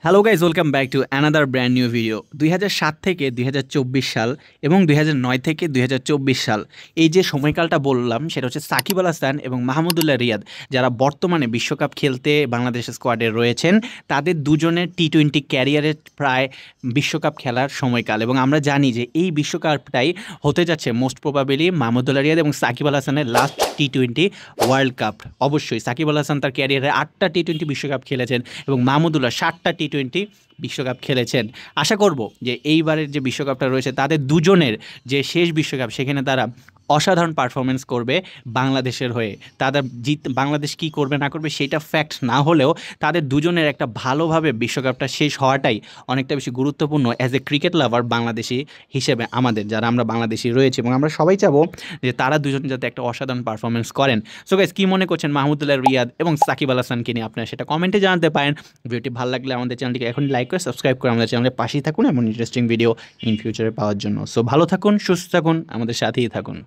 Hello guys, welcome back to another brand new video. 2007 থেকে 2024 সাল এবং 2009 থেকে 2024 সাল, এই যে সময়কালটা বললাম সেটা হচ্ছে সাকিব আল হাসান এবং মাহমুদুল্লাহ রিয়াদ, যারা বর্তমানে বিশ্বকাপ খেলতে বাংলাদেশের স্কোয়াডে রয়েছেন, তাদের দুজনের টি-20 ক্যারিয়ারের প্রায় বিশ্বকাপ খেলার সময়কাল। এবং আমরা জানি যে এই বিশ্বকাপটাই হতে যাচ্ছে মোস্ট প্রবাবিলি মাহমুদুল্লাহ রিয়াদ এবং সাকিব আল হাসানের লাস্ট টি-20 ওয়ার্ল্ড কাপ। অবশ্যই সাকিব আল হাসান তার ক্যারিয়ারে 8টা টি-20 বিশ্বকাপ খেলেছেন এবং মাহমুদুল্লাহ 7টা টি-20 বিশ্বকাপ খেলেছেন। আশা করব যে এইবারের যে বিশ্বকাপটা রয়েছে তাদের দুজনের যে শেষ বিশ্বকাপ, সেখানে তারা অসাধারণ পারফরমেন্স করবে বাংলাদেশের হয়ে। তাদের বাংলাদেশ কি করবে না করবে সেটা ফ্যাক্ট না হলেও তাদের দুজনের একটা ভালোভাবে বিশ্বকাপটা শেষ হওয়াটাই অনেকটা বেশি গুরুত্বপূর্ণ অ্যাজ এ ক্রিকেট লাভার বাংলাদেশি হিসেবে, আমাদের যারা আমরা বাংলাদেশি রয়েছে, এবং আমরা সবাই চাবো যে তারা দুজন যাতে একটা অসাধারণ পারফরমেন্স করেন। সো গাইস, কী মনে করছেন মাহমুদুল্লাহ রিয়াদ এবং সাকিব আল হাসানকে নিয়ে? আপনারা সেটা কমেন্টে জানাতে পারেন। ভিডিওটি ভালো লাগলে আমাদের চ্যানেলটিকে এখন লাইক করে সাবস্ক্রাইব করে আমাদের চ্যানেলের পাশেই থাকুন এবং ইন্টারেস্টিং ভিডিও ইন ফিউচারে পাওয়ার জন্য। সো ভালো থাকুন, সুস্থ থাকুন, আমাদের সাথেই থাকুন।